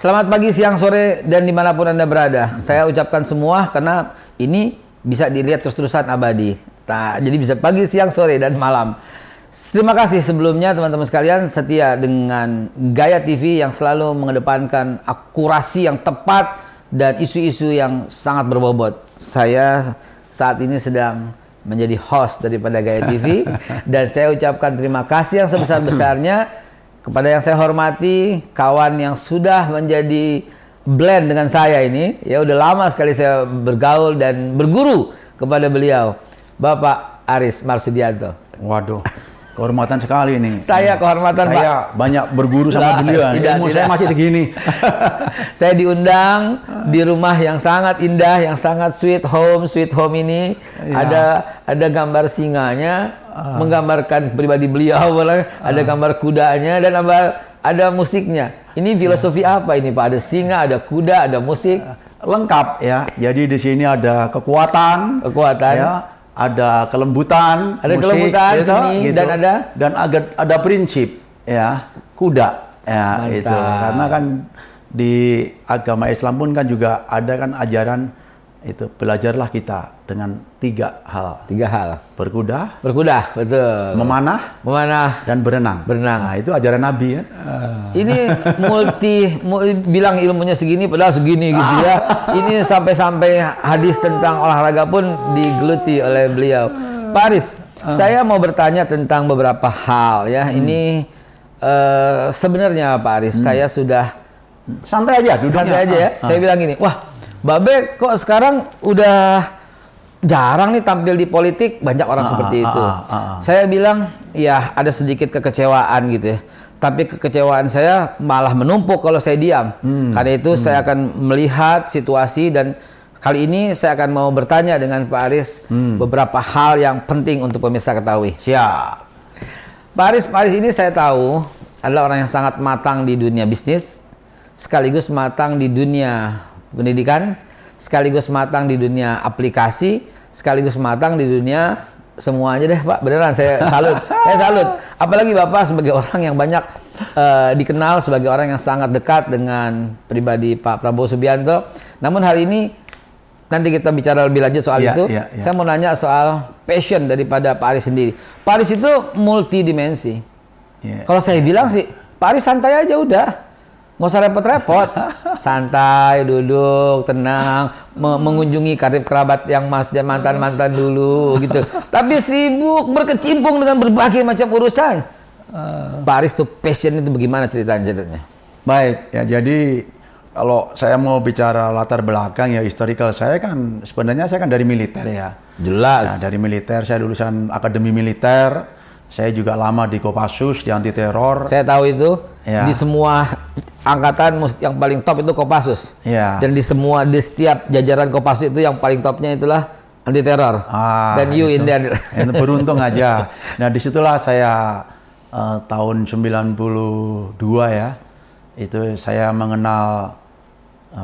Selamat pagi, siang, sore, dan dimanapun Anda berada. Saya ucapkan semua karena ini bisa dilihat terus-terusan abadi. Nah, jadi bisa pagi, siang, sore, dan malam. Terima kasih sebelumnya teman-teman sekalian setia dengan Gaya TV yang selalu mengedepankan akurasi yang tepat dan isu-isu yang sangat berbobot. Saya saat ini sedang menjadi host daripada Gaya TV dan saya ucapkan terima kasih yang sebesar-besarnya kepada yang saya hormati, kawan yang sudah menjadi blend dengan saya ini. Ya udah lama sekali saya bergaul dan berguru kepada beliau, Bapak Aris Marsudianto. Waduh, kehormatan sekali nih. Saya kehormatan, Pak. Saya banyak berguru sama beliau. Ilmu saya masih segini. Saya diundang di rumah yang sangat indah, yang sangat sweet home ini. Ya. Ada gambar singanya, menggambarkan pribadi beliau. Ada gambar kudanya dan ada musiknya. Ini filosofi apa ini, Pak? Ada singa, ada kuda, ada musik. Lengkap ya. Jadi di sini ada kekuatan. Ya. Ada kelembutan, musik, seni, gitu. Dan ada prinsip ya, kuda ya. Mantap. Itu karena kan di agama Islam pun kan juga ada kan ajaran itu, belajarlah kita dengan tiga hal. Berkuda, betul. Memanah dan berenang. Nah, itu ajaran Nabi ya. Ini bilang ilmunya segini padahal segini gitu ya. Ini sampai hadis tentang olahraga pun digeluti oleh beliau. Pak Aris, saya mau bertanya tentang beberapa hal ya. Ini sebenarnya Pak Aris, saya sudah santai aja ya. Saya bilang gini, wah, Babe kok sekarang udah jarang nih tampil di politik, banyak orang seperti itu. Saya bilang, ya ada sedikit kekecewaan gitu ya. Tapi kekecewaan saya malah menumpuk kalau saya diam. Karena itu saya akan melihat situasi dan kali ini saya akan mau bertanya dengan Pak Aris beberapa hal yang penting untuk pemirsa ketahui. Siap. Pak Aris ini saya tahu adalah orang yang sangat matang di dunia bisnis, sekaligus matang di dunia pendidikan, sekaligus matang di dunia aplikasi, sekaligus matang di dunia semuanya deh, Pak. Beneran saya salut. Saya salut. Apalagi Bapak sebagai orang yang banyak dikenal sebagai orang yang sangat dekat dengan pribadi Pak Prabowo Subianto. Namun hari ini nanti kita bicara lebih lanjut soal itu. Saya mau nanya soal passion daripada Pak Aris sendiri. Pak Aris itu multidimensi. Kalau saya bilang sih, Pak Aris santai aja udah. Nggak usah repot-repot, santai, duduk, tenang, mengunjungi karib kerabat yang mantan-mantan dulu gitu. Tapi sibuk berkecimpung dengan berbagai macam urusan. Pak Aris tuh passion itu bagaimana ceritanya? Baik, ya jadi kalau saya mau bicara latar belakang ya historical, saya kan sebenarnya saya kan dari militer ya. Jelas. Nah, dari militer, saya lulusan akademi militer. Saya juga lama di Kopassus, di anti teror. Saya tahu itu. Ya. Di semua angkatan yang paling top itu Kopassus. Ya. Dan di setiap jajaran Kopassus itu yang paling topnya itulah anti teror. Dan you in there. Beruntung aja. Nah, disitulah saya tahun 92 ya. Itu saya mengenal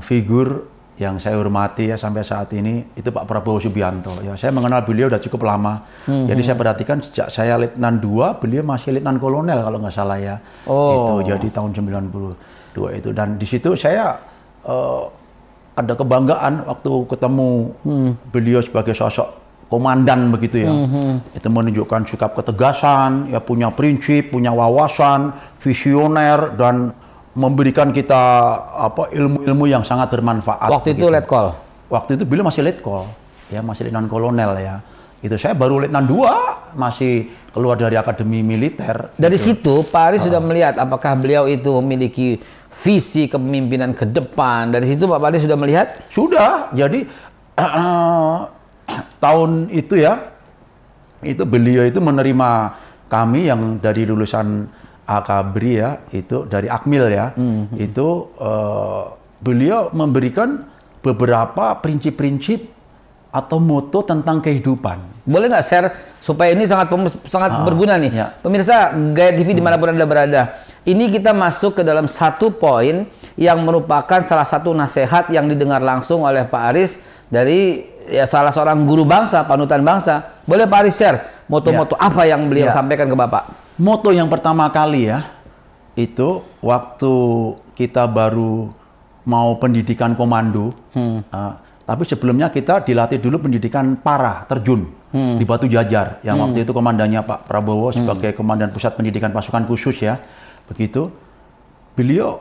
figur yang saya hormati ya sampai saat ini, itu Pak Prabowo Subianto. Ya, saya mengenal beliau udah cukup lama. Jadi saya perhatikan sejak saya Letnan 2, beliau masih Letnan Kolonel kalau nggak salah ya. Itu jadi tahun 92 itu. Dan di situ saya ada kebanggaan waktu ketemu beliau sebagai sosok komandan begitu ya. Itu menunjukkan sikap ketegasan, ya punya prinsip, punya wawasan, visioner dan memberikan kita ilmu-ilmu yang sangat bermanfaat. Waktu itu letkol. Waktu itu beliau masih letkol, ya masih letnan kolonel ya. Itu saya baru letnan 2, masih keluar dari akademi militer. Dari situ Pak Aris sudah melihat apakah beliau itu memiliki visi kepemimpinan ke depan. Dari situ Pak Aris sudah melihat? Sudah. Jadi tahun itu ya, itu beliau itu menerima kami yang dari lulusan Akabri ya, itu dari Akmil ya, itu beliau memberikan beberapa prinsip-prinsip atau moto tentang kehidupan. Boleh nggak share supaya ini sangat berguna nih, pemirsa Gaya TV dimanapun Anda berada. Ini kita masuk ke dalam satu poin yang merupakan salah satu nasihat yang didengar langsung oleh Pak Aris dari ya salah seorang guru bangsa, panutan bangsa. Boleh Pak Aris share moto-moto apa yang beliau sampaikan ke Bapak? Moto yang pertama kali ya, itu waktu kita baru mau pendidikan komando. Tapi sebelumnya kita dilatih dulu pendidikan para terjun di Batu Jajar. Yang waktu itu komandannya Pak Prabowo sebagai Komandan Pusat Pendidikan Pasukan Khusus ya. Begitu. Beliau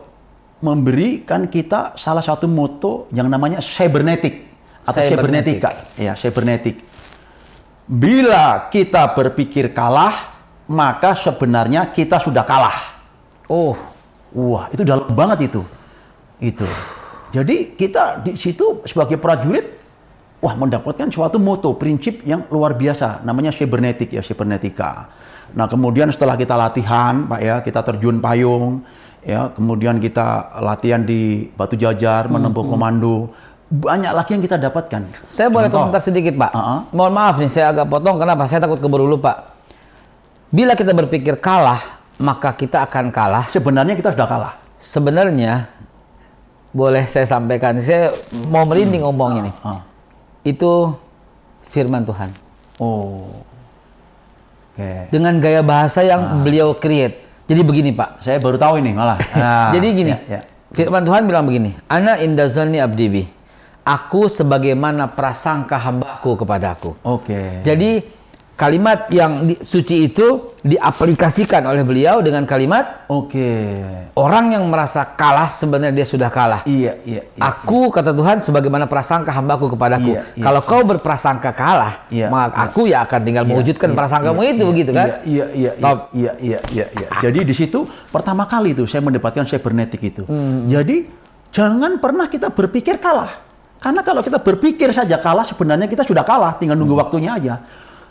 memberikan kita salah satu moto yang namanya cybernetic atau cybernetika. Ya, cybernetic. Bila kita berpikir kalah, maka sebenarnya kita sudah kalah. Wah, itu dalam banget itu. Jadi kita di situ sebagai prajurit, mendapatkan suatu moto, prinsip yang luar biasa, namanya cybernetic ya, cybernetika. Nah, kemudian setelah kita latihan, Pak ya, kita terjun payung, ya, kemudian kita latihan di Batu Jajar, menempuh komando. Banyak lagi yang kita dapatkan. Saya boleh komentar sedikit, Pak? Mohon maaf nih, saya agak potong. Kenapa? Saya takut keburu lupa. Bila kita berpikir kalah, maka kita akan kalah. Sebenarnya kita sudah kalah. Sebenarnya, boleh saya sampaikan. Saya mau merinding ngomongnya nih. Itu firman Tuhan. Dengan gaya bahasa yang beliau create. Jadi begini, Pak. Saya baru tahu ini malah. Jadi gini, firman Tuhan bilang begini. Ana inda zanni abdi bi. Aku sebagaimana prasangka hambaku kepadaku. Jadi kalimat yang suci itu diaplikasikan oleh beliau dengan kalimat orang yang merasa kalah sebenarnya dia sudah kalah. Aku kata Tuhan sebagaimana prasangka hambaku kepadaku. Kalau kau berprasangka kalah, maka aku ya akan tinggal mewujudkan prasangkamu itu, begitu kan? Jadi di situ pertama kali itu saya mendapatkan cybernetic itu. Jadi jangan pernah kita berpikir kalah. Karena kalau kita berpikir saja kalah, sebenarnya kita sudah kalah, tinggal nunggu waktunya aja.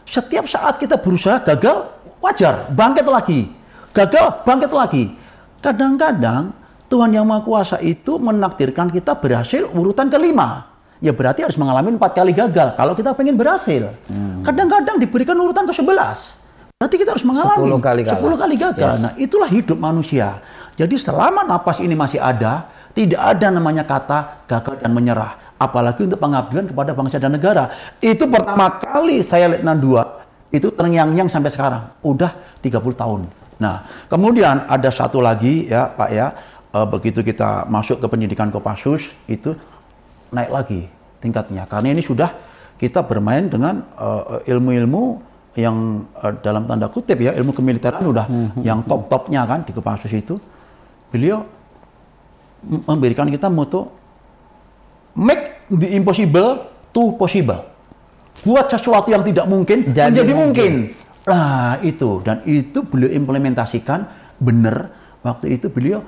Setiap saat kita berusaha gagal, wajar, bangkit lagi. Gagal, bangkit lagi. Kadang-kadang Tuhan Yang Maha Kuasa itu menakdirkan kita berhasil urutan kelima. Ya berarti harus mengalami 4 kali gagal kalau kita pengen berhasil. Kadang-kadang diberikan urutan ke-11. Berarti kita harus mengalami 10 kali gagal. Nah, itulah hidup manusia. Jadi selama napas ini masih ada, tidak ada namanya kata gagal dan menyerah. Apalagi untuk pengabdian kepada bangsa dan negara. Itu pertama kali saya Letnan 2, itu terngiang-ngiang sampai sekarang. Udah 30 tahun. Nah, kemudian ada satu lagi ya Pak ya, begitu kita masuk ke pendidikan Kopassus, itu naik lagi tingkatnya. Karena ini sudah kita bermain dengan ilmu-ilmu yang dalam tanda kutip ya, ilmu kemiliteran udah yang top-topnya kan di Kopassus itu. Beliau memberikan kita moto make the impossible to possible. Buat sesuatu yang tidak mungkin menjadi mungkin. Nah, itu. Dan itu beliau implementasikan benar. Waktu itu beliau,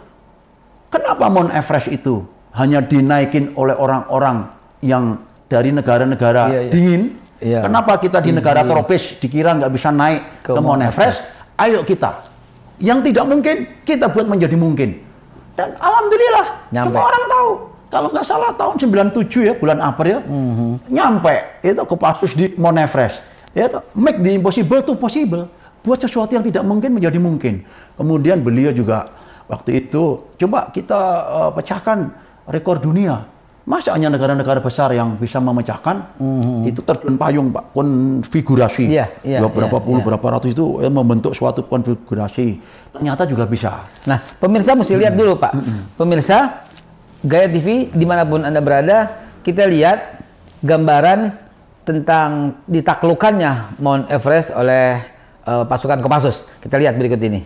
kenapa Mount Everest itu hanya dinaikin oleh orang-orang yang dari negara-negara dingin? Kenapa kita di negara tropis dikira nggak bisa naik ke Mount Everest? Ayo kita. Yang tidak mungkin, kita buat menjadi mungkin. Dan alhamdulillah, semua orang tahu. Kalau nggak salah tahun 97 ya, bulan April, nyampe itu Kopassus di Mount Everest. Itu make the impossible to possible. Buat sesuatu yang tidak mungkin menjadi mungkin. Kemudian beliau juga waktu itu, coba kita pecahkan rekor dunia. Masa hanya negara-negara besar yang bisa memecahkan? Itu terjun payung, Pak, konfigurasi. Berapa ratus itu membentuk suatu konfigurasi. Ternyata juga bisa. Nah, pemirsa mesti lihat dulu, Pak. Pemirsa, Gaya TV, dimanapun Anda berada, kita lihat gambaran tentang ditaklukannya Mount Everest oleh pasukan Kopassus. Kita lihat berikut ini.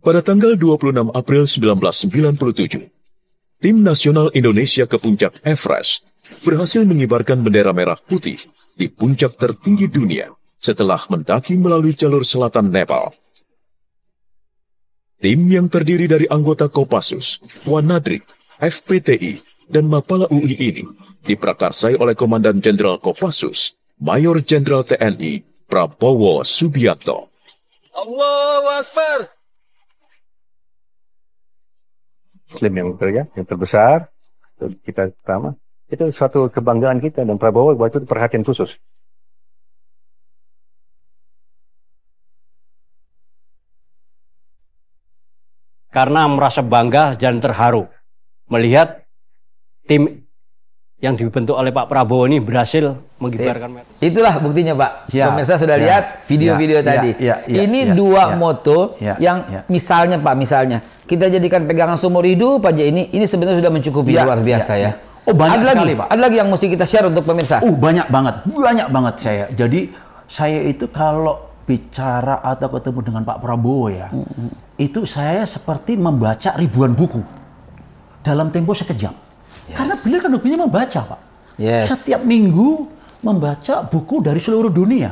Pada tanggal 26 April 1997, tim nasional Indonesia ke puncak Everest berhasil mengibarkan bendera merah putih di puncak tertinggi dunia setelah mendaki melalui jalur selatan Nepal. Tim yang terdiri dari anggota Kopassus, Wanadrik, FPTI, dan Mapala UI ini diprakarsai oleh Komandan Jenderal Kopassus, Mayor Jenderal TNI, Prabowo Subianto. Allahu Akbar. Muslim yang terbesar, kita pertama, itu suatu kebanggaan kita, dan Prabowo waktu itu perhatian khusus. Karena merasa bangga dan terharu melihat tim yang dibentuk oleh Pak Prabowo ini berhasil mengibarkan merah. Itulah buktinya, Pak. Ya, Pemirsa sudah ya, lihat video-video ya, tadi. Ini dua moto yang misalnya Pak, misalnya kita jadikan pegangan seumur hidup aja ini sebenarnya sudah mencukupi luar biasa ya. Oh, banyak ada sekali, lagi, Pak. Ada lagi yang mesti kita share untuk pemirsa. Banyak banget saya. Jadi saya itu kalau bicara atau ketemu dengan Pak Prabowo ya, itu saya seperti membaca ribuan buku dalam tempo sekejap. Karena beliau kan hobinya membaca, Pak. Setiap minggu membaca buku dari seluruh dunia.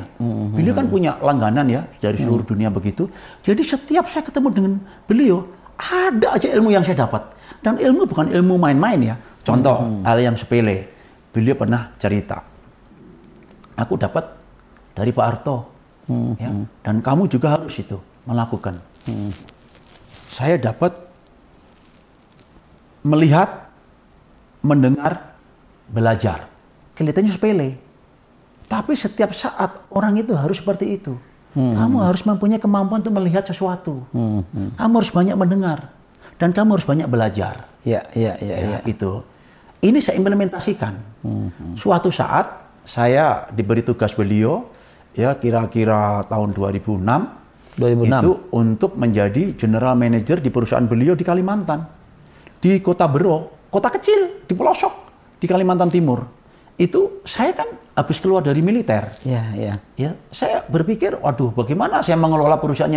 Beliau kan punya langganan ya dari seluruh dunia begitu. Jadi setiap saya ketemu dengan beliau, ada aja ilmu yang saya dapat. Dan ilmu bukan ilmu main-main ya. Contoh hal yang sepele. Beliau pernah cerita, aku dapat dari Pak Harto, ya. Dan kamu juga harus itu melakukan. Saya dapat melihat, mendengar, belajar. Kelihatannya sepele. Tapi setiap saat orang itu harus seperti itu. Kamu harus mempunyai kemampuan untuk melihat sesuatu. Kamu harus banyak mendengar. Dan kamu harus banyak belajar. Ya. Itu. Ini saya implementasikan. Suatu saat saya diberi tugas beliau, ya kira-kira tahun 2006. Itu untuk menjadi general manager di perusahaan beliau di Kalimantan. Di Kota Bero. Kota kecil di pelosok di Kalimantan Timur. Itu saya kan habis keluar dari militer. Ya, saya berpikir, waduh, bagaimana saya mengelola perusahaan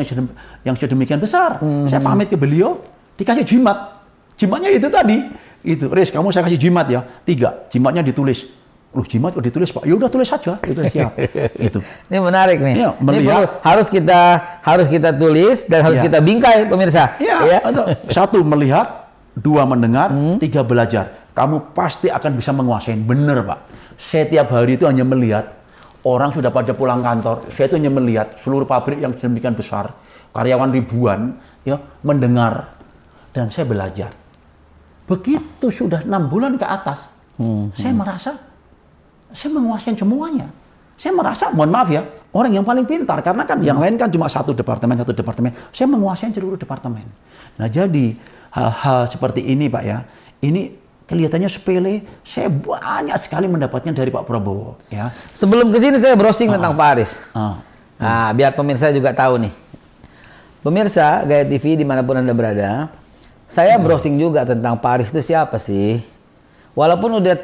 yang sedemikian besar. Saya pamit ke beliau, dikasih jimat. Jimatnya itu tadi. Itu, Riz, kamu saya kasih jimat ya. 3. Jimatnya ditulis. Loh, jimat kok ditulis, Pak? Ya udah tulis saja. Itu siap. Itu. Ini menarik nih. Ya, melihat, harus kita tulis dan harus kita bingkai, pemirsa. Ya. 1 melihat, 2 mendengar, 3 belajar. Kamu pasti akan bisa menguasai. Bener, Pak. Saya tiap hari itu hanya melihat orang sudah pada pulang kantor. Saya itu hanya melihat seluruh pabrik yang sedemikian besar, karyawan ribuan, ya, mendengar, dan saya belajar. Begitu sudah 6 bulan ke atas, saya merasa saya menguasai semuanya. Saya merasa, mohon maaf ya, orang yang paling pintar, karena kan yang lain kan cuma satu departemen. Saya menguasai seluruh departemen. Nah, jadi hal-hal seperti ini, Pak ya, ini kelihatannya sepele, saya banyak sekali mendapatnya dari Pak Prabowo. Ya. Sebelum ke sini saya browsing tentang Pak Aris. Nah, biar pemirsa juga tahu nih. Pemirsa Gaya TV dimanapun Anda berada, saya browsing juga tentang Pak Aris itu siapa sih. Walaupun udah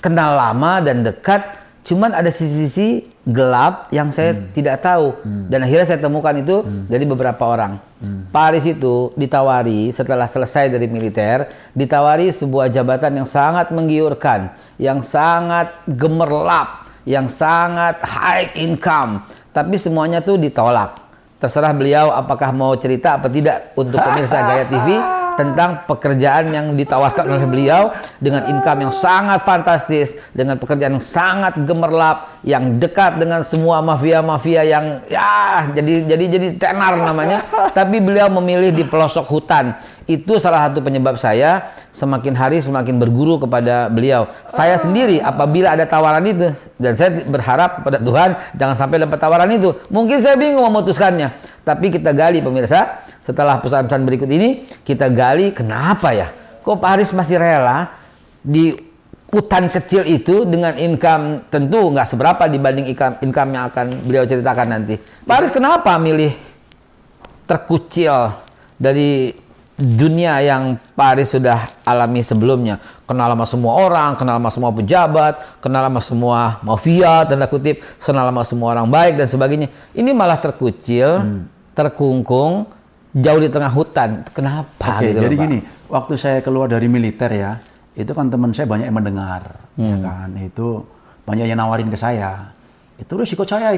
kenal lama dan dekat, cuman ada sisi-sisi gelap yang saya tidak tahu. Dan akhirnya saya temukan itu dari beberapa orang. Pak Aris itu ditawari setelah selesai dari militer, ditawari sebuah jabatan yang sangat menggiurkan, yang sangat gemerlap, yang sangat high income. Tapi semuanya tuh ditolak. Terserah beliau apakah mau cerita apa tidak untuk pemirsa Gaya TV tentang pekerjaan yang ditawarkan oleh beliau dengan income yang sangat fantastis, dengan pekerjaan yang sangat gemerlap, yang dekat dengan semua mafia-mafia yang ya jadi tenar namanya, tapi beliau memilih di pelosok hutan. Itu salah satu penyebab saya semakin hari semakin berguru kepada beliau. Saya sendiri apabila ada tawaran itu, dan saya berharap kepada Tuhan jangan sampai dapat tawaran itu. Mungkin saya bingung memutuskannya, tapi kita gali pemirsa. Setelah pesan-pesan berikut ini, kita gali kenapa ya kok Pak Aris masih rela di hutan kecil itu dengan income tentu nggak seberapa dibanding income yang akan beliau ceritakan nanti. Pak Aris kenapa milih terkucil dari dunia yang Pak Aris sudah alami sebelumnya? Kenal sama semua orang, kenal sama semua pejabat, kenal sama semua mafia, tanda kutip, kenal sama semua orang baik dan sebagainya. Ini malah terkucil, terkungkung, jauh di tengah hutan. Kenapa? Oke, gitu jadi loh, Pak? gini, waktu saya keluar dari militer ya, itu kan teman saya banyak yang mendengar, ya kan, itu banyak yang nawarin ke saya. Itu terus ikut saya,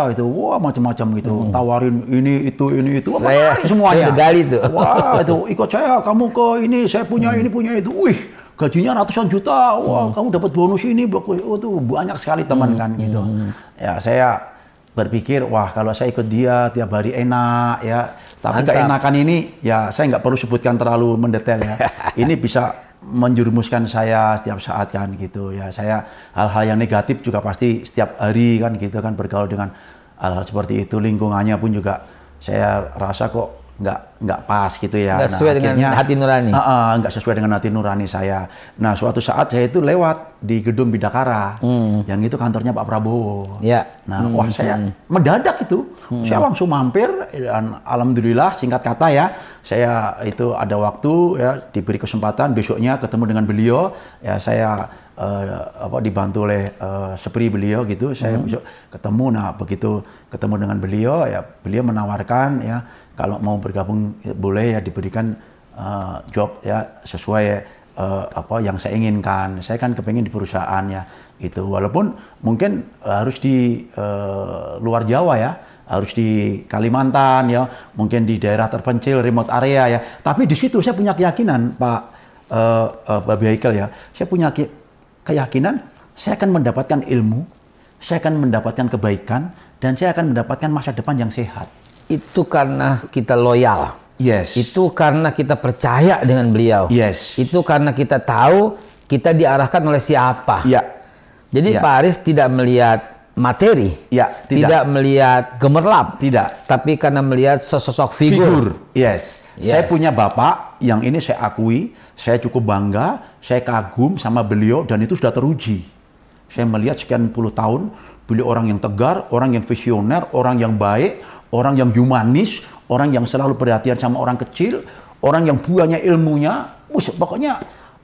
itu wah macam-macam gitu, tawarin ini itu, Saya semuanya. Saya gali tuh. Wah itu ikut saya, kamu ke ini, saya punya ini punya itu, wih gajinya ratusan juta, wah kamu dapat bonus ini, itu banyak sekali teman kan gitu. Ya saya berpikir, wah kalau saya ikut dia tiap hari enak ya. Tapi Mantap. keenakan ini ya saya nggak perlu sebutkan terlalu mendetail ya. Ini bisa menjerumuskan saya setiap saat kan gitu ya. Saya hal-hal yang negatif juga pasti setiap hari kan gitu kan bergaul dengan hal-hal seperti itu. Lingkungannya pun juga saya rasa kok nggak pas gitu ya. Nggak sesuai dengan hati nurani. Nggak sesuai dengan hati nurani saya. Nah, suatu saat saya itu lewat di gedung Bidakara, yang itu kantornya Pak Prabowo. Ya. Nah, wah saya mendadak itu, saya langsung mampir dan alhamdulillah singkat kata ya, saya itu ada waktu ya diberi kesempatan besoknya ketemu dengan beliau, ya saya dibantu oleh sepri beliau gitu, saya besok ketemu. Nah, begitu ketemu dengan beliau ya, beliau menawarkan ya kalau mau bergabung boleh ya diberikan job ya sesuai yang saya inginkan. Saya kan kepengen di perusahaan ya itu, walaupun mungkin harus di luar Jawa ya, harus di Kalimantan ya, mungkin di daerah terpencil remote area ya. Tapi di situ saya punya keyakinan Pak Babi Haikal ya, saya punya keyakinan saya akan mendapatkan ilmu, saya akan mendapatkan kebaikan, dan saya akan mendapatkan masa depan yang sehat. Itu karena kita loyal. Yes. Itu karena kita percaya dengan beliau. Yes. Itu karena kita tahu kita diarahkan oleh siapa. Iya. Jadi Pak Aris tidak melihat materi. Ya, tidak melihat gemerlap. Tidak. Tapi karena melihat sosok figur. Yes. Saya punya bapak yang ini saya akui, saya cukup bangga, saya kagum sama beliau dan itu sudah teruji. Saya melihat sekian puluh tahun, beliau orang yang tegar, orang yang visioner, orang yang baik, orang yang humanis, orang yang selalu perhatian sama orang kecil, orang yang banyak ilmunya. Pokoknya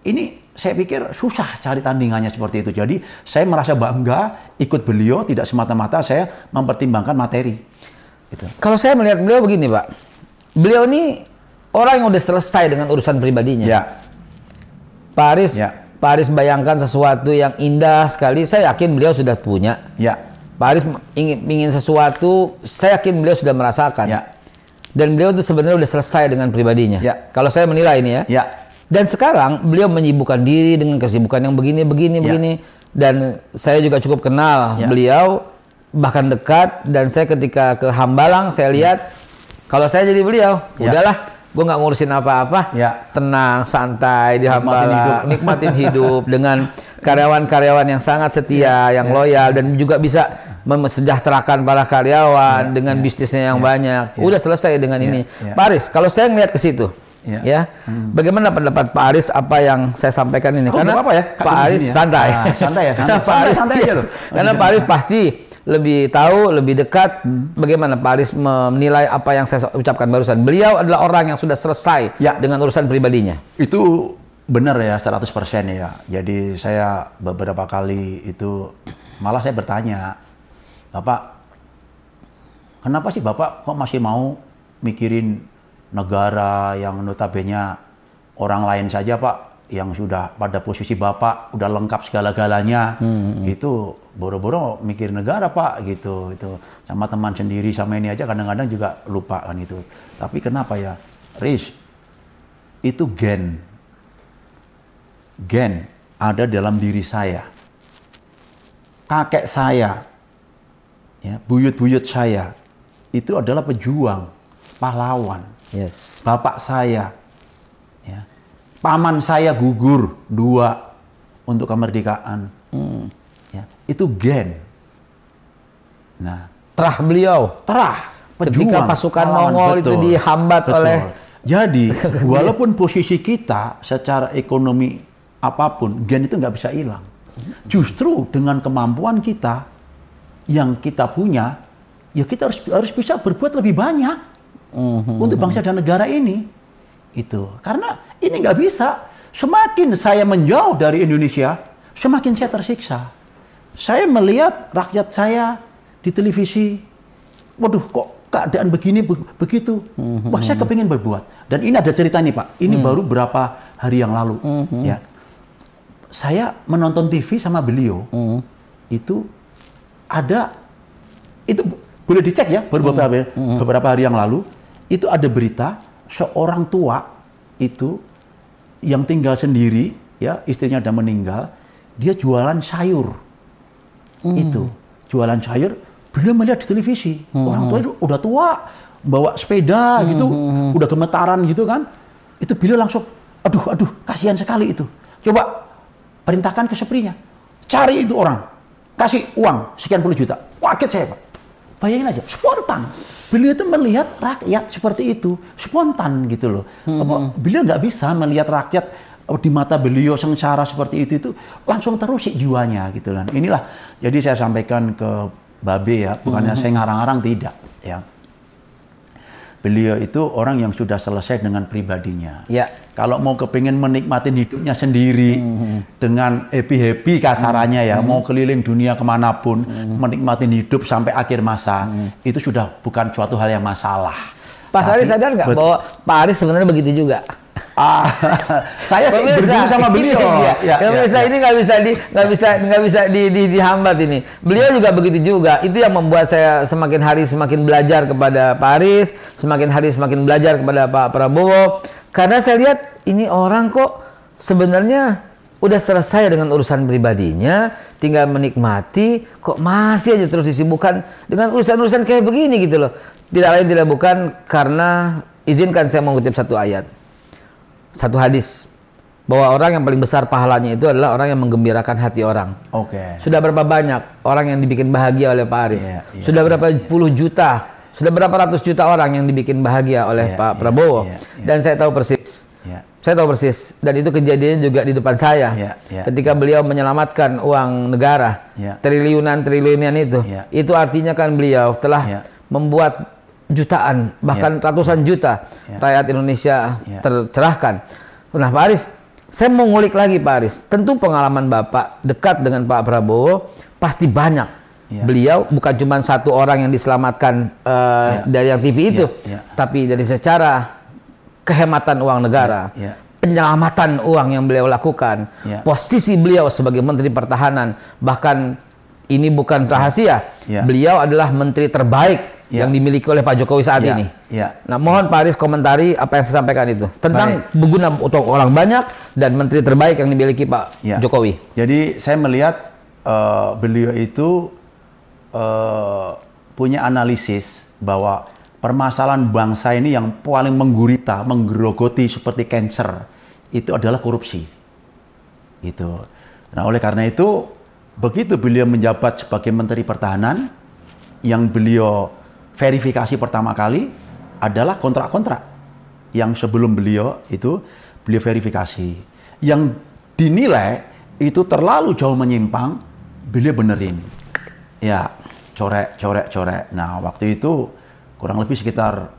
ini saya pikir susah cari tandingannya seperti itu. Jadi saya merasa bangga ikut beliau, tidak semata-mata saya mempertimbangkan materi. Gitu. Kalau saya melihat beliau begini Pak, beliau ini orang yang udah selesai dengan urusan pribadinya. Ya. Pak Aris, ya. Pak Aris bayangkan sesuatu yang indah sekali, saya yakin beliau sudah punya. Ya. Pak Aris ingin sesuatu, saya yakin beliau sudah merasakan. Ya. Dan beliau itu sebenarnya sudah selesai dengan pribadinya. Ya. Kalau saya menilai ini ya. Ya. Dan sekarang beliau menyibukkan diri dengan kesibukan yang begini. Dan saya juga cukup kenal beliau, bahkan dekat. Dan saya ketika ke Hambalang, saya lihat kalau saya jadi beliau, udahlah, gue nggak ngurusin apa-apa, tenang, santai di Hambalang, nikmatin hidup dengan karyawan-karyawan yang sangat setia, yang loyal, dan juga bisa mesejahterakan para karyawan dengan bisnisnya yang banyak. Udah selesai dengan ini. Pak Aris, kalau saya ngeliat ke situ, bagaimana pendapat Pak Aris apa yang saya sampaikan ini? Karena Pak Aris santai. Karena Pak Aris pasti lebih tahu, lebih dekat bagaimana Pak Aris menilai apa yang saya ucapkan barusan. Beliau adalah orang yang sudah selesai dengan urusan pribadinya. Itu benar ya, 100% ya. Jadi saya beberapa kali itu malah saya bertanya, Bapak, kenapa sih Bapak kok masih mau mikirin negara yang notabene orang lain saja Pak, yang sudah pada posisi Bapak udah lengkap segala-galanya, itu boro-boro mikir negara Pak gitu, itu sama teman sendiri sama ini aja kadang-kadang juga lupa kan itu. Tapi kenapa ya, Riz, itu gen ada dalam diri saya, kakek saya, ya, buyut-buyut saya itu adalah pejuang, pahlawan. Yes. Bapak saya, ya, paman saya gugur 2 untuk kemerdekaan. Ya, itu gen. Nah, Terah beliau. Pejuang. Ketika pasukan Mongol itu dihambat oleh. Jadi, walaupun posisi kita secara ekonomi apapun, gen itu nggak bisa hilang. Justru dengan kemampuan kita yang kita punya, ya kita harus bisa berbuat lebih banyak untuk bangsa dan negara ini. Itu karena ini nggak bisa. Semakin saya menjauh dari Indonesia, semakin saya tersiksa. Saya melihat rakyat saya di televisi, waduh kok keadaan begini begitu. Wah, saya kepingin berbuat. Dan ini ada cerita nih Pak. Ini baru berapa hari yang lalu. Ya, saya menonton TV sama beliau. Itu ada, itu boleh dicek ya, beberapa hari yang lalu. Itu ada berita seorang tua itu yang tinggal sendiri, ya istrinya udah meninggal, dia jualan sayur. Itu jualan sayur, beliau melihat di televisi orang tua itu udah tua, bawa sepeda gitu, udah gemetaran gitu kan. Itu beliau langsung, aduh kasihan sekali itu. Coba perintahkan ke seprinya, cari itu orang, kasih uang sekian puluh juta. Kaget saya Pak. Bayangin aja, spontan. Beliau itu melihat rakyat seperti itu, spontan gitu loh. Beliau nggak bisa melihat rakyat di mata beliau sengsara seperti itu langsung terusik jiwanya gitu kan. Inilah, jadi saya sampaikan ke Babe ya, bukannya saya ngarang-ngarang, tidak ya. Beliau itu orang yang sudah selesai dengan pribadinya. Ya. Kalau mau kepingin menikmatin hidupnya sendiri dengan happy-happy kasarannya ya, mau keliling dunia kemanapun, menikmatin hidup sampai akhir masa, itu sudah bukan suatu hal yang masalah. Pak Aris sadar nggak bahwa Pak Aris sebenarnya begitu juga? Saya sih berdua sama beliau. Ini nggak bisa dihambat ini. Beliau juga begitu juga. Itu yang membuat saya semakin hari semakin belajar kepada Pak Aris, semakin hari semakin belajar kepada Pak Prabowo. Karena saya lihat ini orang kok sebenarnya udah selesai dengan urusan pribadinya, tinggal menikmati, kok masih aja terus disibukkan dengan urusan-urusan kayak begini gitu loh. Tidak lain tidak bukan karena, izinkan saya mengutip satu ayat, satu hadis, bahwa orang yang paling besar pahalanya itu adalah orang yang menggembirakan hati orang. Oke. Sudah berapa banyak orang yang dibikin bahagia oleh Pak Aris? Sudah berapa puluh juta, sudah berapa ratus juta orang yang dibikin bahagia oleh Pak Prabowo? Dan saya tahu persis. Saya tahu persis, dan itu kejadiannya juga di depan saya. Ketika beliau menyelamatkan uang negara, triliunan itu artinya kan beliau telah membuat jutaan, bahkan ratusan juta rakyat Indonesia tercerahkan. Nah Pak Aris, saya mau ngulik lagi Pak Aris. Tentu pengalaman Bapak dekat dengan Pak Prabowo pasti banyak. Beliau bukan cuma satu orang yang diselamatkan dari yang TV itu, tapi dari secara kehematan uang negara, penyelamatan uang yang beliau lakukan, posisi beliau sebagai Menteri Pertahanan, bahkan ini bukan rahasia, beliau adalah menteri terbaik yang dimiliki oleh Pak Jokowi saat ini. Nah, mohon Pak Aris komentari apa yang saya sampaikan itu tentang berguna untuk orang banyak dan menteri terbaik yang dimiliki Pak Jokowi. Jadi saya melihat beliau itu punya analisis bahwa permasalahan bangsa ini yang paling menggurita, menggerogoti seperti cancer itu adalah korupsi. Itu. Nah, oleh karena itu begitu beliau menjabat sebagai Menteri Pertahanan, yang beliau verifikasi pertama kali adalah kontrak-kontrak yang sebelum beliau itu beliau verifikasi. Yang dinilai itu terlalu jauh menyimpang, beliau benerin. Ya, corek. Nah, waktu itu kurang lebih sekitar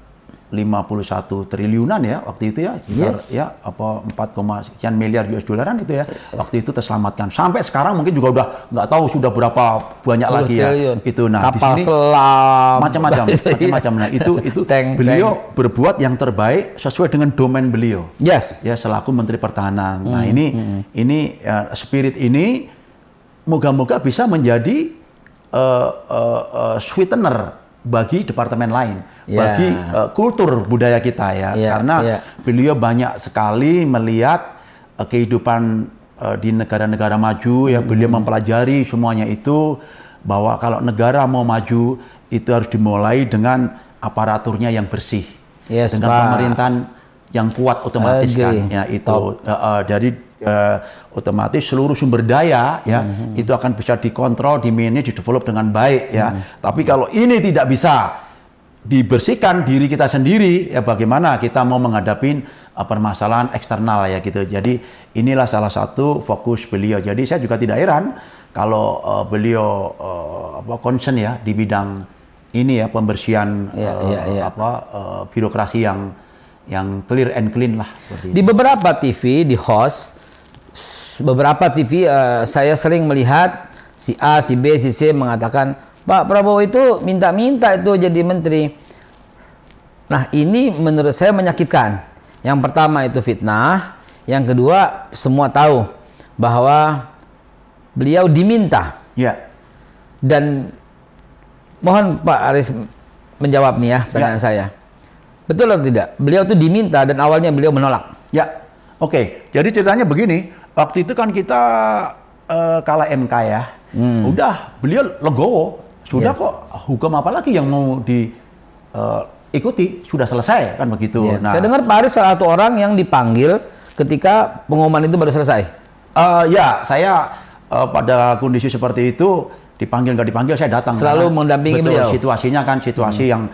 51 triliunan ya waktu itu ya, sekitar ya apa 4, sekian miliar US dolaran itu ya waktu itu terselamatkan. Sampai sekarang mungkin juga udah nggak tahu sudah berapa banyak lagi ya itu. Nah, kapal di sini selam macam-macam. Nah, itu beliau berbuat yang terbaik sesuai dengan domain beliau. Ya, selaku Menteri Pertahanan. Nah, ini spirit ini moga-moga bisa menjadi sweetener bagi departemen lain, bagi kultur budaya kita ya, karena beliau banyak sekali melihat kehidupan di negara-negara maju ya, beliau mempelajari semuanya itu, bahwa kalau negara mau maju itu harus dimulai dengan aparaturnya yang bersih, dengan pemerintahan yang kuat otomatis kan, ya itu, jadi otomatis seluruh sumber daya ya itu akan bisa dikontrol, dimanage, didevelop dengan baik ya. Tapi kalau ini tidak bisa dibersihkan diri kita sendiri ya, bagaimana kita mau menghadapi permasalahan eksternal ya gitu. Jadi inilah salah satu fokus beliau. Jadi saya juga tidak heran kalau beliau concern ya di bidang ini ya, pembersihan birokrasi yang clear and clean lah. Di beberapa TV, di host beberapa TV saya sering melihat si A, si B, si C mengatakan Pak Prabowo itu minta-minta itu jadi menteri. Nah, ini menurut saya menyakitkan. Yang pertama itu fitnah, yang kedua semua tahu bahwa beliau diminta. Dan mohon Pak Aris menjawab nih ya pertanyaan saya. Betul atau tidak? Beliau itu diminta dan awalnya beliau menolak. Oke. Jadi ceritanya begini. Waktu itu kan kita kalah MK ya, udah beliau legowo, sudah kok hukum apa lagi yang mau diikuti, sudah selesai kan begitu. Nah, saya dengar Pak Aris salah satu orang yang dipanggil ketika pengumuman itu baru selesai. Saya pada kondisi seperti itu dipanggil nggak dipanggil saya datang. Selalu mendampingi beliau. Situasinya kan situasi yang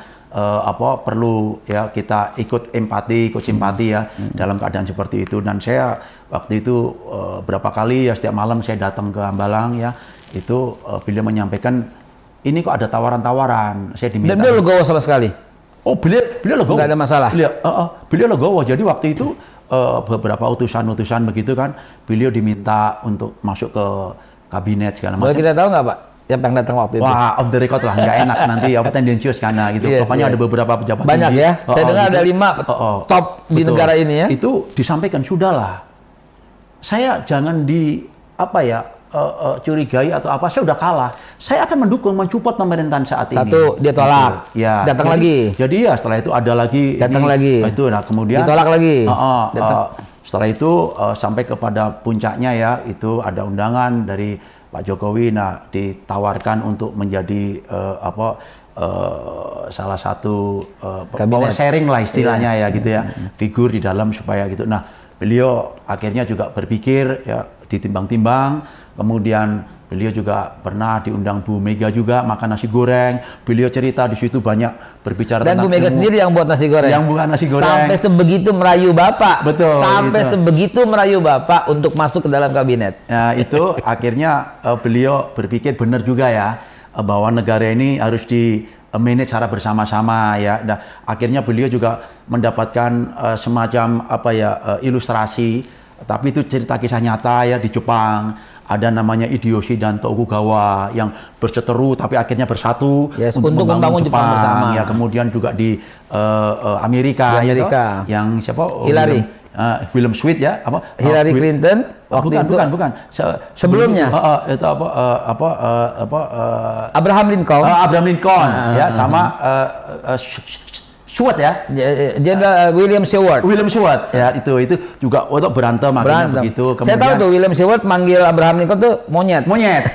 perlu ya kita ikut empati, ikut simpati ya dalam keadaan seperti itu. Dan saya waktu itu berapa kali ya setiap malam saya datang ke Hambalang ya, itu beliau menyampaikan ini kok ada tawaran-tawaran, saya diminta. Dan beliau legowo sama sekali. Oh beliau legowo. Nggak ada masalah. Beliau legowo. Jadi waktu itu beberapa utusan begitu kan, beliau diminta untuk masuk ke kabinet segala macam. Boleh kita tahu nggak Pak? Yang datang waktu itu? Wah, off the record lah, nggak enak nanti tendensius karena gitu. Yes, pokoknya ada beberapa pejabat banyak tinggi. Ya. Saya dengar gitu. ada 5 top di negara ini ya. Itu disampaikan sudahlah. Saya jangan curigai atau apa. Saya udah kalah. Saya akan mendukung, mensupport pemerintahan saat ini. Satu, dia tolak. Gitu. Ya. Datang lagi. Jadi ya setelah itu ada lagi. Datang lagi. Itu, nah kemudian. Ditolak lagi. Setelah itu sampai kepada puncaknya ya, itu ada undangan dari Pak Jokowi, nah ditawarkan untuk menjadi salah satu power sharing lah istilahnya ya gitu ya, figur di dalam supaya gitu. Nah beliau akhirnya juga berpikir ya, ditimbang-timbang, kemudian beliau juga pernah diundang Bu Mega juga makan nasi goreng. Beliau cerita di situ banyak berbicara dan tentang Bu Mega sendiri yang buat nasi goreng. Yang bukan nasi goreng. Sampai sebegitu merayu Bapak. Betul. Sampai gitu. sebegitu merayu Bapak untuk masuk ke dalam kabinet. Nah, itu akhirnya beliau berpikir benar juga ya bahwa negara ini harus di manage secara bersama-sama ya. Nah, akhirnya beliau juga mendapatkan semacam ilustrasi, tapi itu cerita kisah nyata ya di Jepang. Ada namanya Hideyoshi dan Tokugawa yang berseteru tapi akhirnya bersatu untuk membangun Jepang bersama. Ya, kemudian juga di Amerika. Ya, yang siapa? William Sweet ya, Hillary Clinton waktu itu bukan. Sebelumnya itu Abraham Lincoln. Abraham Lincoln ya sama Seward ya, Jenderal William Seward. William Seward ya, itu juga untuk berantem akhirnya begitu. Kemudian, saya tahu tuh William Seward manggil Abraham Lincoln tuh monyet. Monyet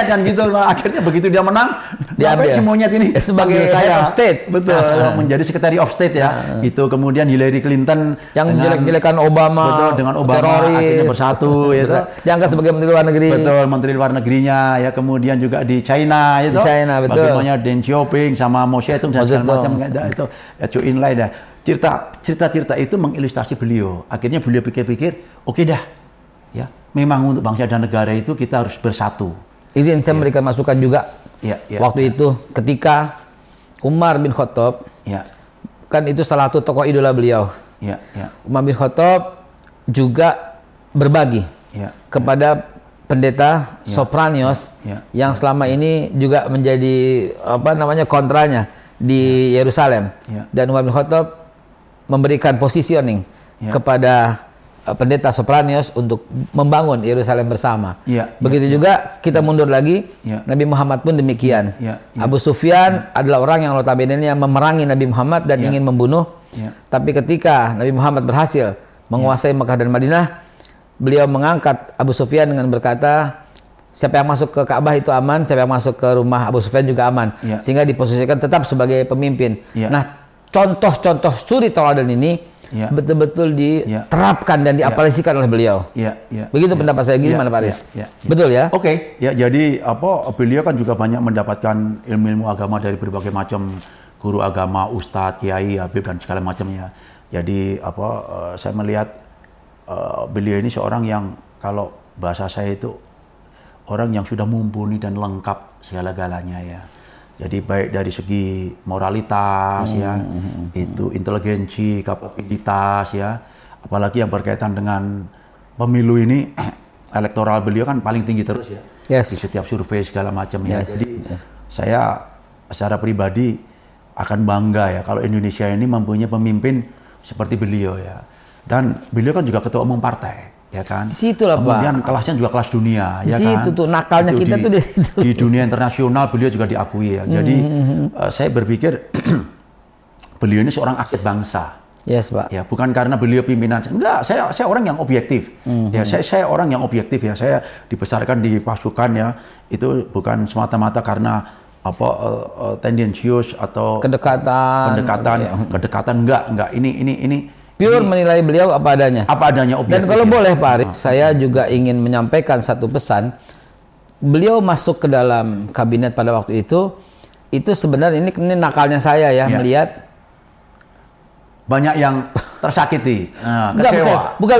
kan gitu. Akhirnya begitu dia menang, diambil si monyet ini sebagai head of state. Betul, menjadi Secretary of State ya. Itu kemudian Hillary Clinton yang jelek-jelekan Obama, betul, dengan Obama teroris, akhirnya bersatu itu. Diangkat sebagai Menteri Luar Negeri. Betul, Menteri Luar Negerinya ya. Kemudian juga di China itu. Di China, betul. Bagaimana Deng Xiaoping sama Mao Zedong dan segala macam itu. Ya, Join lain dah. Cerita itu mengilustrasi beliau. Akhirnya beliau pikir-pikir, oke dah. Ya, memang untuk bangsa dan negara itu kita harus bersatu. Izin saya memberikan masukan juga. Waktu itu ketika Umar bin Khattab, kan itu salah satu tokoh idola beliau. Umar bin Khattab juga berbagi kepada pendeta Sopranios yang selama ini juga menjadi kontranya di Yerusalem. Dan Umar bin Khattab memberikan positioning kepada pendeta Sopranios untuk membangun Yerusalem bersama. Begitu juga kita mundur lagi, Nabi Muhammad pun demikian. Abu Sufyan adalah orang yang notabene-nya memerangi Nabi Muhammad dan ingin membunuh. Tapi ketika Nabi Muhammad berhasil menguasai Mekah dan Madinah, beliau mengangkat Abu Sufyan dengan berkata, siapa yang masuk ke Ka'bah itu aman, siapa yang masuk ke rumah Abu Sufyan juga aman. Sehingga diposisikan tetap sebagai pemimpin. Nah, contoh-contoh suri tauladan ini betul-betul diterapkan dan diaplikasikan oleh beliau. Begitu pendapat saya. Gimana Pak Aris? Betul ya? Oke. Ya, jadi beliau kan juga banyak mendapatkan ilmu-ilmu agama dari berbagai macam guru agama, ustadz, kiai, habib dan segala macamnya. Jadi saya melihat beliau ini seorang yang kalau bahasa saya itu orang yang sudah mumpuni dan lengkap segala-galanya ya. Jadi baik dari segi moralitas itu inteligensi, kapabilitas ya. Apalagi yang berkaitan dengan pemilu ini, elektoral beliau kan paling tinggi terus ya. Di setiap survei segala macam ya. Jadi saya secara pribadi akan bangga ya kalau Indonesia ini mempunyai pemimpin seperti beliau ya. Dan beliau kan juga ketua umum partai. Ya kan? Disitulah kemudian Pak. Kelasnya juga kelas dunia, ya kan? Situ tuh nakalnya itu kita tuh di situ. Di dunia internasional beliau juga diakui ya. Jadi saya berpikir beliau ini seorang akid bangsa. Yes Pak. Ya bukan karena beliau pimpinan. Enggak, saya orang yang objektif. Ya saya orang yang objektif ya. Saya dibesarkan di pasukan ya. Itu bukan semata-mata karena tendensius atau kedekatan enggak. Ini pure menilai beliau apa adanya. Apa adanya objektif. Dan kalau boleh Pak Aris, saya juga ingin menyampaikan satu pesan beliau masuk ke dalam kabinet pada waktu itu sebenarnya ini nakalnya saya ya, melihat banyak yang tersakiti, Enggak, kecewa. bukan.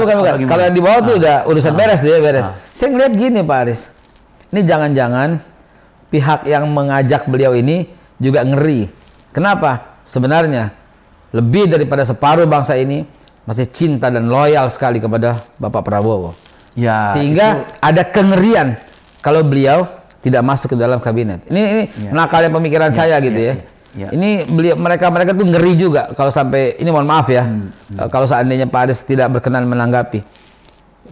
Kalau yang di bawah tuh udah urusan beres dia beres. Saya ngeliat gini Pak Aris, ini jangan-jangan pihak yang mengajak beliau ini juga ngeri. Kenapa? Sebenarnya lebih daripada separuh bangsa ini masih cinta dan loyal sekali kepada Bapak Prabowo. Ya, sehingga ada kengerian kalau beliau tidak masuk ke dalam kabinet. Ini nakalnya pemikiran saya gitu ya. Ini mereka tuh ngeri juga kalau sampai ini, mohon maaf ya, kalau seandainya Pak Aris tidak berkenan menanggapi.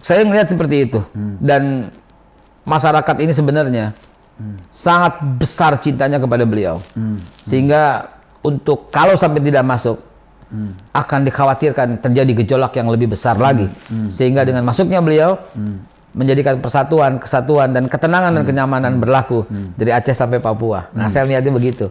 Saya ngelihat seperti itu, dan masyarakat ini sebenarnya sangat besar cintanya kepada beliau, sehingga untuk kalau sampai tidak masuk akan dikhawatirkan terjadi gejolak yang lebih besar lagi, sehingga dengan masuknya beliau menjadikan persatuan, kesatuan, dan ketenangan dan kenyamanan berlaku dari Aceh sampai Papua. Nah, saya lihatnya begitu.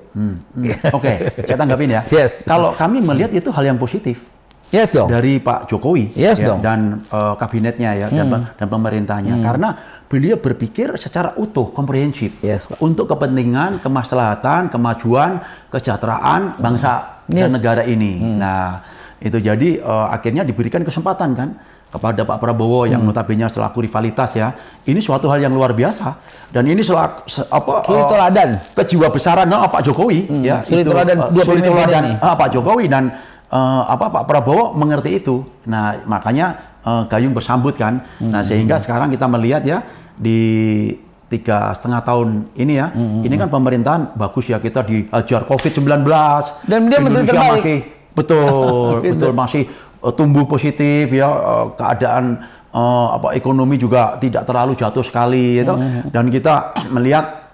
Oke, saya tanggapin ya. Yes. Kalau kami melihat itu hal yang positif. Yes dong. Dari Pak Jokowi dong. dan kabinetnya ya, dan pemerintahnya. Karena beliau berpikir secara utuh, komprehensif. Yes, Pak. Untuk kepentingan, kemaslahatan, kemajuan, kesejahteraan bangsa dan negara ini. Nah, itu jadi akhirnya diberikan kesempatan kan kepada Pak Prabowo yang notabene selaku rivalitas ya. Ini suatu hal yang luar biasa, dan ini suri teladan kejiwa besaran Pak Jokowi ya. Suri teladan dua pemimpin ini. Pak Jokowi dan Pak Prabowo mengerti itu. Nah, makanya gayung bersambut kan. Nah, sehingga sekarang kita melihat ya di 3,5 tahun ini ya, ini kan pemerintahan bagus ya, kita dihajar COVID-19 dan dia menteri Indonesia terbaik. masih betul masih tumbuh positif ya, keadaan ekonomi juga tidak terlalu jatuh sekali gitu. Dan kita melihat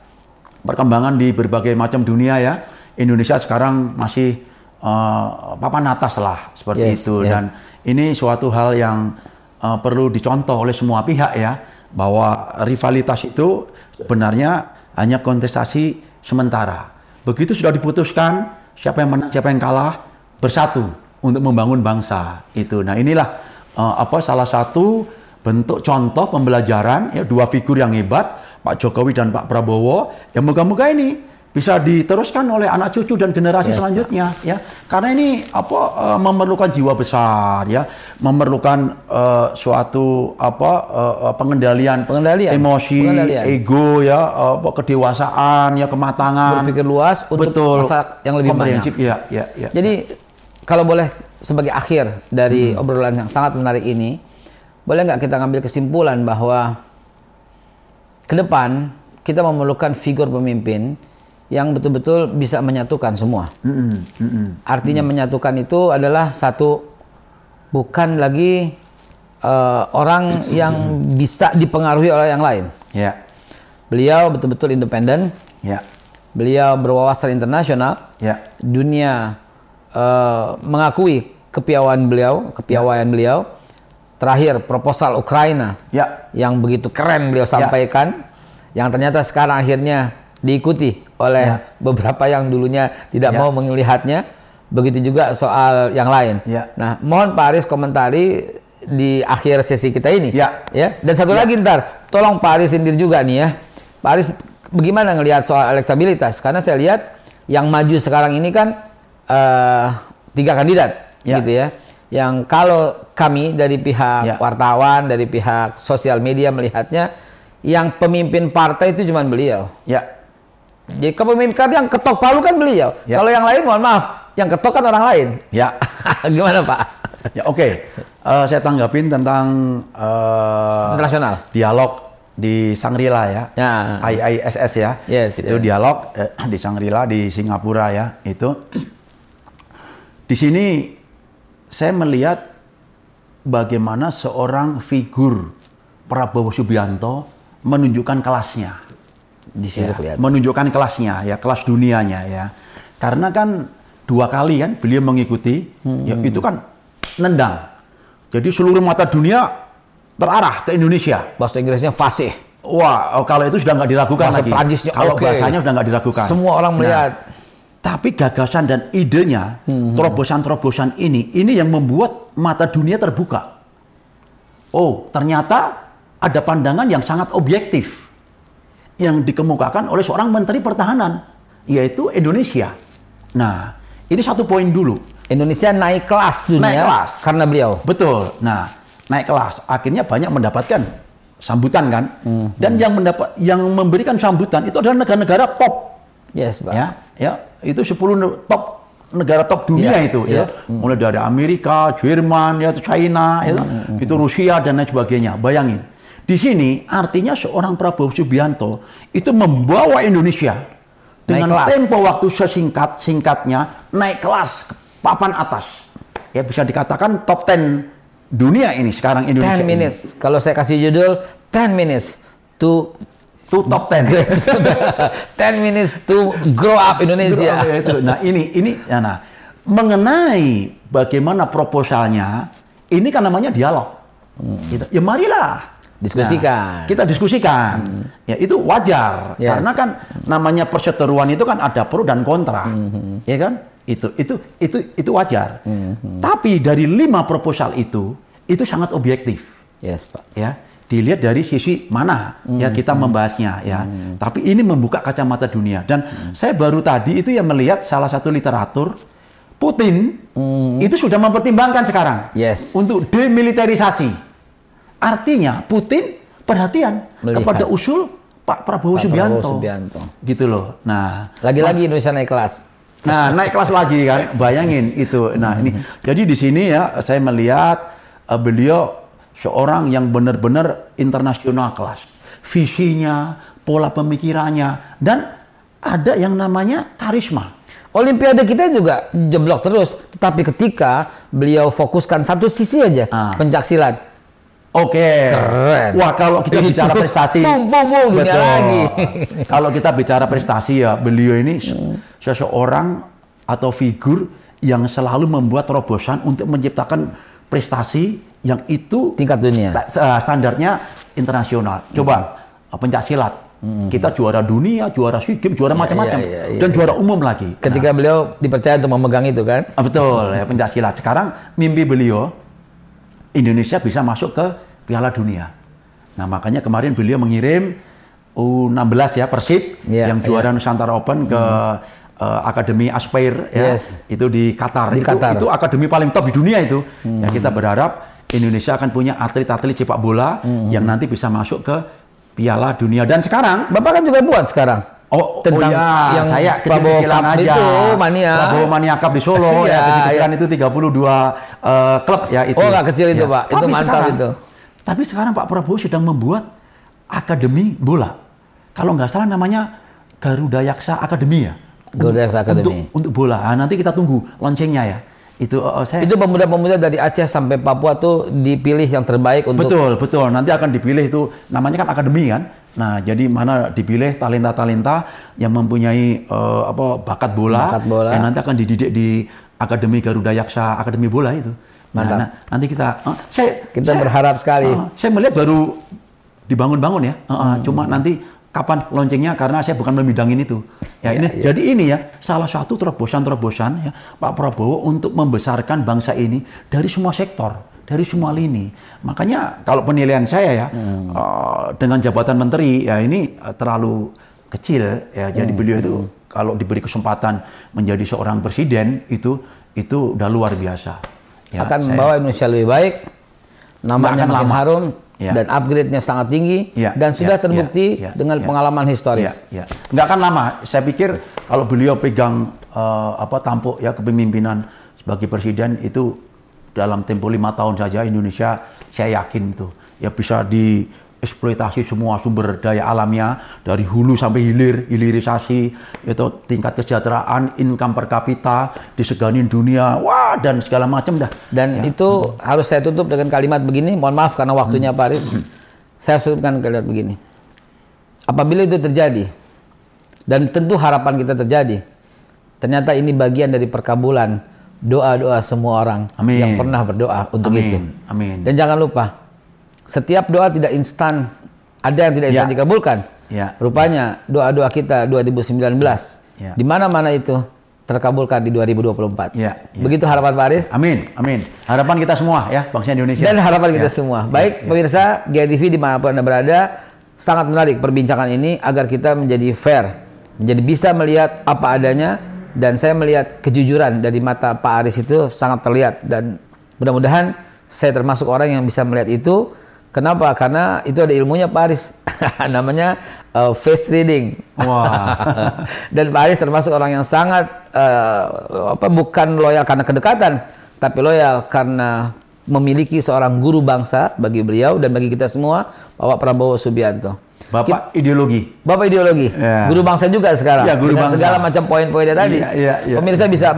perkembangan di berbagai macam dunia ya, Indonesia sekarang masih papan atas lah seperti itu. Dan ini suatu hal yang perlu dicontoh oleh semua pihak ya, bahwa rivalitas itu sebenarnya hanya kontestasi sementara. Begitu sudah diputuskan siapa yang menang siapa yang kalah, bersatu untuk membangun bangsa itu. Nah, inilah salah satu bentuk contoh pembelajaran ya, dua figur yang hebat, Pak Jokowi dan Pak Prabowo, yang moga-moga ini bisa diteruskan oleh anak cucu dan generasi selanjutnya ya. Karena ini memerlukan jiwa besar ya, memerlukan suatu pengendalian emosi, ego ya, kedewasaan ya, kematangan, berpikir luas untuk masa yang lebih banyak. Ya. Jadi kalau boleh sebagai akhir dari obrolan yang sangat menarik ini, boleh nggak kita ngambil kesimpulan bahwa ke depan kita memerlukan figur pemimpin yang betul-betul bisa menyatukan semua. Artinya menyatukan itu adalah satu, bukan lagi orang yang bisa dipengaruhi oleh yang lain. Ya. Beliau betul-betul independen. Ya. Beliau berwawasan internasional. Ya. Dunia mengakui kepiawaian beliau. Terakhir proposal Ukraina yang begitu keren beliau sampaikan, yang ternyata sekarang akhirnya diikuti oleh beberapa yang dulunya tidak mau melihatnya. Begitu juga soal yang lain. Nah, mohon Pak Aris komentari di akhir sesi kita ini. Ya. Dan satu lagi ntar, tolong Pak Aris sindir juga nih ya. Pak Aris bagaimana ngelihat soal elektabilitas? Karena saya lihat yang maju sekarang ini kan 3 kandidat gitu ya. Yang kalau kami dari pihak wartawan, dari pihak sosial media melihatnya, yang pemimpin partai itu cuma beliau. Jadi kepemimpinan yang ketok palu kan beliau. Kalau yang lain mohon maaf, yang ketok kan orang lain. Gimana Pak? Oke. Saya tanggapin tentang internasional dialog di Shangri-La ya. IISS ya. Itu dialog di Shangri-La di Singapura ya. Itu di sini saya melihat bagaimana seorang figur Prabowo Subianto menunjukkan kelasnya. Menunjukkan kelasnya ya, kelas dunianya ya. Karena kan 2 kali kan beliau mengikuti, ya, itu kan nendang. Jadi seluruh mata dunia terarah ke Indonesia. Bahasa Inggrisnya fasih. Wah, kalau itu sudah nggak diragukan bahasa lagi. Prancisnya kalau bahasanya sudah nggak diragukan. Semua orang melihat. Tapi gagasan dan idenya, terobosan-terobosan ini yang membuat mata dunia terbuka. Oh, ternyata ada pandangan yang sangat objektif. yang dikemukakan oleh seorang Menteri Pertahanan, yaitu Indonesia. Nah, ini satu poin dulu. Indonesia naik kelas dunia Naik kelas. karena beliau. Betul. Nah, naik kelas. Akhirnya banyak mendapatkan sambutan kan. Dan yang memberikan sambutan itu adalah negara-negara top. Yes, Pak. Ya, itu 10 top negara top dunia itu ya. Mulai dari Amerika, Jerman, ya, China, itu Rusia dan lain sebagainya. Bayangin. Di sini artinya seorang Prabowo Subianto itu membawa Indonesia dengan tempo waktu sesingkat-singkatnya naik kelas ke papan atas. Ya bisa dikatakan top 10 dunia ini sekarang Indonesia. 10 minutes. Kalau saya kasih judul 10 minutes to top 10. 10 minutes to grow up Indonesia. Nah, ini mengenai bagaimana proposalnya, ini kan namanya dialog. Ya marilah diskusikan. Nah, kita diskusikan. Ya itu wajar. Yes. Karena kan namanya perseteruan itu kan ada pro dan kontra. Ya kan? Itu wajar. Tapi dari 5 proposal itu sangat objektif. Yes, Pak. Ya, dilihat dari sisi mana ya kita membahasnya ya. Tapi ini membuka kacamata dunia dan saya baru tadi itu yang melihat salah satu literatur Putin itu sudah mempertimbangkan sekarang untuk demilitarisasi. Artinya Putin perhatian kepada usul Pak Prabowo Subianto. Gitu loh. Nah, lagi-lagi Indonesia naik kelas. Nah, naik kelas lagi kan. Bayangin itu. Nah, ini. Jadi di sini ya saya melihat beliau seorang yang benar-benar internasional kelas. Visinya, pola pemikirannya dan ada yang namanya karisma. Olimpiade kita juga jeblok terus, tetapi ketika beliau fokuskan satu sisi aja, pencaksilat. Oke. Keren. Wah, kalau kita bicara prestasi, dunia lagi. Kalau kita bicara prestasi ya, beliau ini seseorang atau figur yang selalu membuat terobosan untuk menciptakan prestasi yang itu tingkat dunia. Standarnya internasional. Coba pencaksilat. Kita juara dunia, juara SEA Games, juara macam-macam dan juara umum lagi. Ketika beliau dipercaya untuk memegang itu kan? Betul, ya pencaksilat. Sekarang mimpi beliau Indonesia bisa masuk ke Piala Dunia. Nah, makanya kemarin beliau mengirim U16 ya Persib yang juara Nusantara Open ke Akademi Aspire ya. Itu di Qatar. Itu akademi paling top di dunia itu. Ya kita berharap Indonesia akan punya atlet-atlet sepak bola yang nanti bisa masuk ke Piala Dunia. Dan sekarang Bapak kan juga buat sekarang. Tentang yang saya kecil-kecilan aja. Itu mania. Prabowo Mania Cup di Solo ya kecil-kecilan itu 32 klub ya itu. Oh, nggak kecil itu, Pak. Itu mantap itu. Tapi sekarang Pak Prabowo sedang membuat akademi bola. Kalau nggak salah namanya Garuda Yaksa Academy ya. Garuda Yaksa Academy. Untuk bola. Nah, nanti kita tunggu launchingnya ya. Itu pemuda-pemuda dari Aceh sampai Papua tuh dipilih yang terbaik untuk. Betul. Nanti akan dipilih itu namanya kan akademi kan. Nah, jadi mana dipilih talenta-talenta yang mempunyai bakat bola. Yang nanti akan dididik di Akademi Garuda Yaksa Akademi Bola itu. Mantap. Nah, nanti kita berharap sekali. Saya melihat baru dibangun-bangun ya. Cuma nanti kapan launchingnya karena saya bukan memidangin itu. Ya ini jadi ini ya salah satu terobosan ya Pak Prabowo untuk membesarkan bangsa ini dari semua sektor, dari semua lini. Makanya kalau penilaian saya ya dengan jabatan menteri ya ini terlalu kecil ya. Jadi beliau itu kalau diberi kesempatan menjadi seorang presiden itu udah luar biasa. Ya, akan membawa Indonesia lebih baik, namanya makin harum. Dan upgrade-nya sangat tinggi dan sudah terbukti dengan pengalaman historis. Nggak akan lama. Saya pikir kalau beliau pegang tampuk ya kepemimpinan sebagai presiden itu dalam tempo 5 tahun saja Indonesia saya yakin itu ya bisa dieksploitasi semua sumber daya alamnya dari hulu sampai hilir, hilirisasi itu tingkat kesejahteraan, income per kapita diseganin dunia, wah dan segala macam dah. Dan itu harus saya tutup dengan kalimat begini, mohon maaf karena waktunya Pak Aris. Saya tutupkan kalimat begini. Apabila itu terjadi dan tentu harapan kita terjadi, ternyata ini bagian dari perkabulan doa-doa semua orang yang pernah berdoa untuk itu. Dan jangan lupa, setiap doa tidak instan, ada yang tidak instan dikabulkan. Rupanya doa-doa kita 2019 di mana-mana itu terkabulkan di 2024. Begitu harapan Pak Aris. Amin. Harapan kita semua ya, bangsa Indonesia. Dan harapan kita semua. Baik pemirsa GTV dimanapun Anda berada, sangat menarik perbincangan ini agar kita menjadi fair, menjadi bisa melihat apa adanya, dan saya melihat kejujuran dari mata Pak Aris itu sangat terlihat, dan mudah-mudahan saya termasuk orang yang bisa melihat itu. Kenapa? Karena itu ada ilmunya Pak Aris. Namanya face reading. Wah. Dan Pak Aris termasuk orang yang sangat bukan loyal karena kedekatan, tapi loyal karena memiliki seorang guru bangsa bagi beliau dan bagi kita semua, Bapak Prabowo Subianto. Bapak ideologi. Bapak ideologi. Ya. Guru bangsa juga sekarang. Ya, guru dengan bangsa. segala macam poin-poinnya tadi. Iya. Pemirsa bisa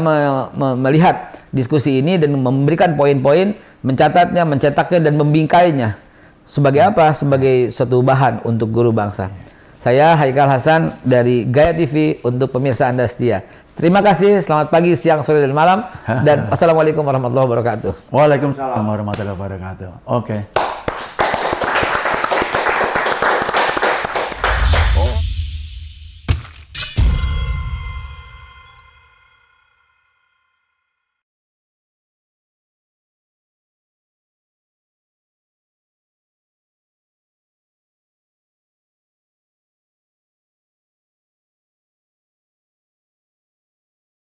melihat diskusi ini dan memberikan poin-poin, mencatatnya, mencetaknya, dan membingkainya. Sebagai apa? Sebagai suatu bahan untuk guru bangsa. Saya Haikal Hasan dari Gaya TV untuk pemirsa Anda setia. Terima kasih, selamat pagi, siang, sore, dan malam. Dan wassalamualaikum warahmatullahi wabarakatuh. Waalaikumsalam warahmatullahi wabarakatuh. Oke.